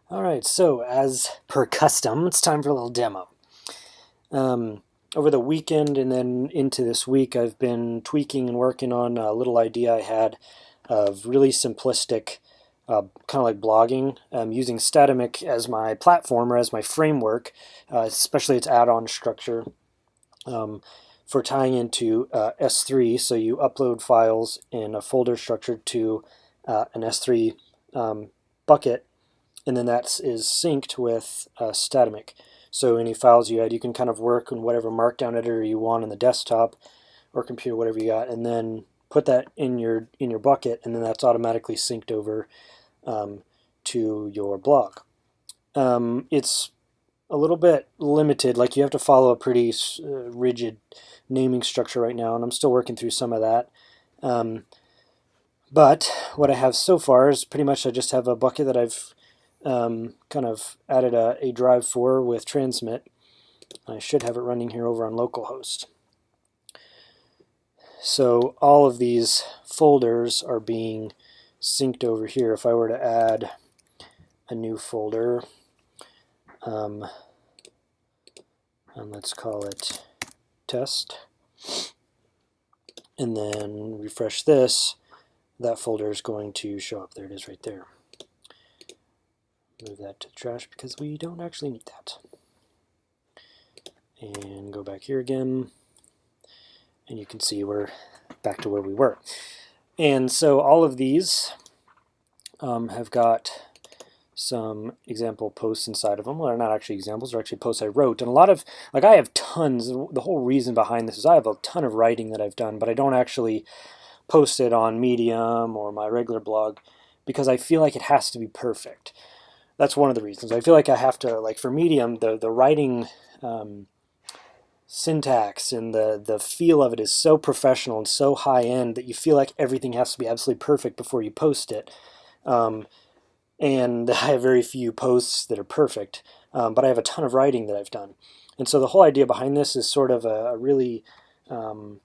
Alright, so as per custom, it's time for a little demo. Over the weekend and then into this week, I've been tweaking and working on a little idea I had of really simplistic, kind of like blogging, using Statamic as my platform or as my framework, especially its add-on structure, for tying into S3. So you upload files in a folder structured to an S3 bucket, and then that is synced with Statamic. So any files you add, you can kind of work in whatever markdown editor you want on the desktop or computer, whatever you got, and then put that in your bucket, and then that's automatically synced over to your blog. It's a little bit limited, like you have to follow a pretty rigid naming structure right now, and I'm still working through some of that. But what I have so far is pretty much I just have a bucket that I've kind of added a drive for with transmit. I should have it running here over on localhost. So all of these folders are being synced over here. If I were to add a new folder, and let's call it test, and then refresh this, that folder is going to show up. There it is right there. Move that to the trash because we don't actually need that. And go back here again, and you can see we're back to where we were. And so all of these have got some example posts inside of them. Well, they're not actually examples, they're actually posts I wrote. And a lot of, like, I have tons, the whole reason behind this is I have a ton of writing that I've done, but I don't actually post it on Medium or my regular blog because I feel like it has to be perfect. That's one of the reasons. I feel like I have to, like for Medium, the writing syntax and the feel of it is so professional and so high end that you feel like everything has to be absolutely perfect before you post it. And I have very few posts that are perfect, but I have a ton of writing that I've done. And so the whole idea behind this is sort of a really kind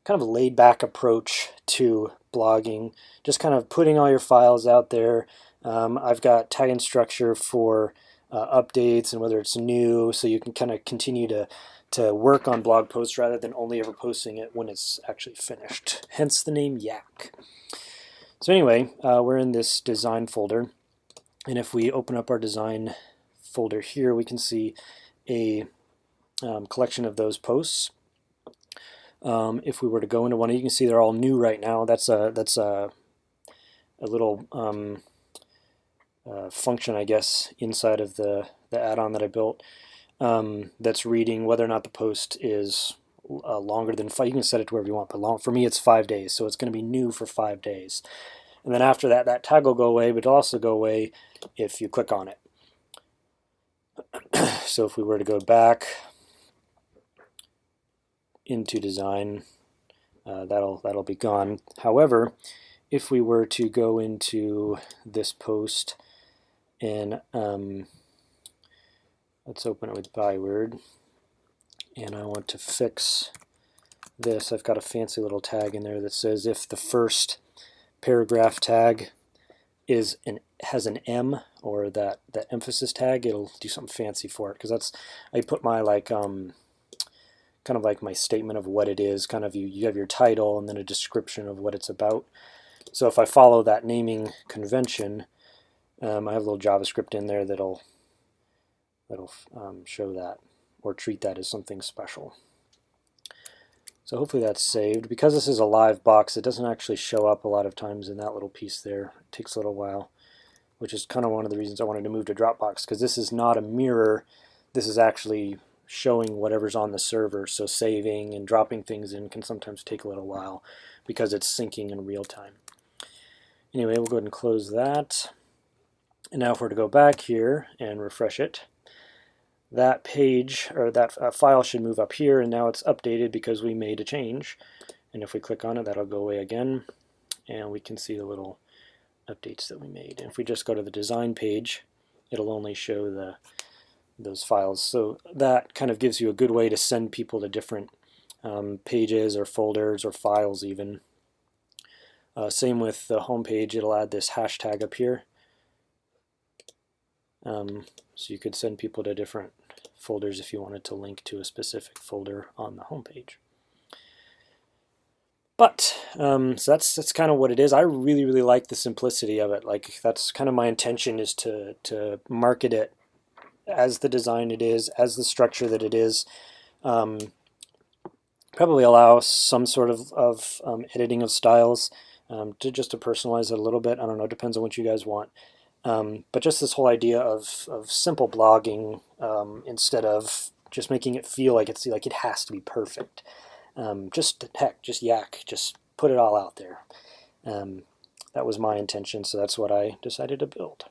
of a laid-back approach to blogging, just kind of putting all your files out there. I've got tag and structure for updates and whether it's new, so you can kind of continue to work on blog posts rather than only ever posting it when it's actually finished. Hence the name Yak. So anyway, we're in this design folder, and if we open up our design folder here, we can see a collection of those posts. If we were to go into one, you can see they're all new right now. That's a little function, I guess, inside of the add-on that I built that's reading whether or not the post is longer than 5. You can set it to wherever you want, but for me it's 5 days, so it's going to be new for 5 days. And then after that, that tag will go away, but it'll also go away if you click on it. So if we were to go back into design, that'll be gone. However, if we were to go into this post and let's open it with byword, and I want to fix this, I've got a fancy little tag in there that says if the first paragraph tag has an M or that emphasis tag, it'll do something fancy for it, because that's, I put my kind of like my statement of what it is, kind of you have your title and then a description of what it's about. So if I follow that naming convention, I have a little JavaScript in there that'll show that or treat that as something special. So hopefully that's saved. Because this is a live box, it doesn't actually show up a lot of times in that little piece there. It takes a little while, which is kind of one of the reasons I wanted to move to Dropbox, because this is not a mirror. This is actually showing whatever's on the server, so saving and dropping things in can sometimes take a little while because it's syncing in real time. Anyway, we'll go ahead and close that. And now if we're to go back here and refresh it, that page or that file should move up here, and now it's updated because we made a change. And if we click on it, that'll go away again, and we can see the little updates that we made. And if we just go to the design page, it'll only show those files. So that kind of gives you a good way to send people to different pages or folders or files even. Same with the home page, it'll add this hashtag up here. So you could send people to different folders if you wanted to link to a specific folder on the homepage. But so that's kind of what it is. I really like the simplicity of it. Like that's kind of my intention, is to market it as the design it is, as the structure that it is. Probably allow some sort of editing of styles, to just to personalize it a little bit. I don't know, depends on what you guys want. But just this whole idea of simple blogging, instead of just making it feel like it has to be perfect. Just heck, just Yak, just put it all out there. That was my intention, so that's what I decided to build.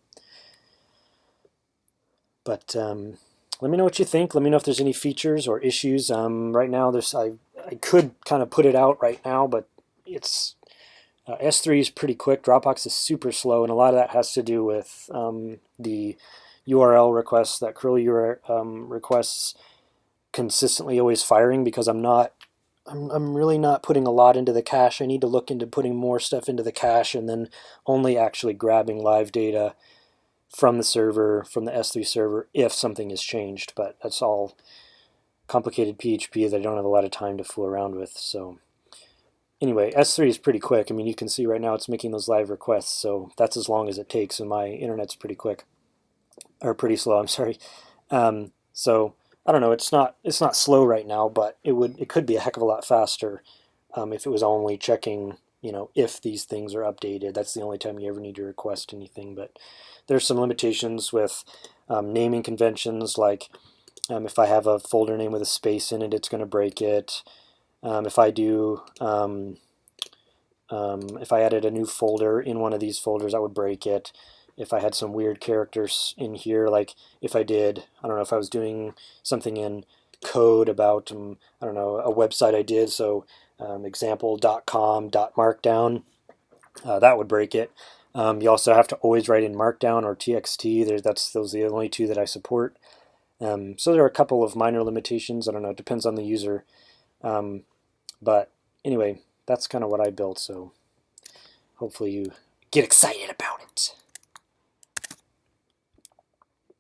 But let me know what you think. Let me know if there's any features or issues. Right now, I could kind of put it out right now, but it's S3 is pretty quick. Dropbox is super slow, and a lot of that has to do with the URL requests, that curly URL requests consistently always firing, because I'm really not putting a lot into the cache. I need to look into putting more stuff into the cache and then only actually grabbing live data from the server, from the S3 server, if something is changed. But that's all complicated PHP that I don't have a lot of time to fool around with. So anyway, S3 is pretty quick. I mean, you can see right now it's making those live requests, so that's as long as it takes, and my internet's pretty quick, or pretty slow, I'm sorry. So I don't know, it's not slow right now, but it could be a heck of a lot faster if it was only checking, if these things are updated. That's the only time you ever need to request anything. But there's some limitations with naming conventions, like if I have a folder name with a space in it, it's going to break it. If I do, if I added a new folder in one of these folders, I would break it. If I had some weird characters in here, like if I did, I don't know, if I was doing something in code about, I don't know, a website I did, so example.com.markdown, that would break it. You also have to always write in Markdown or TXT. Those are the only two that I support. So there are a couple of minor limitations. I don't know, it depends on the user. But anyway, that's kind of what I built, so hopefully you get excited about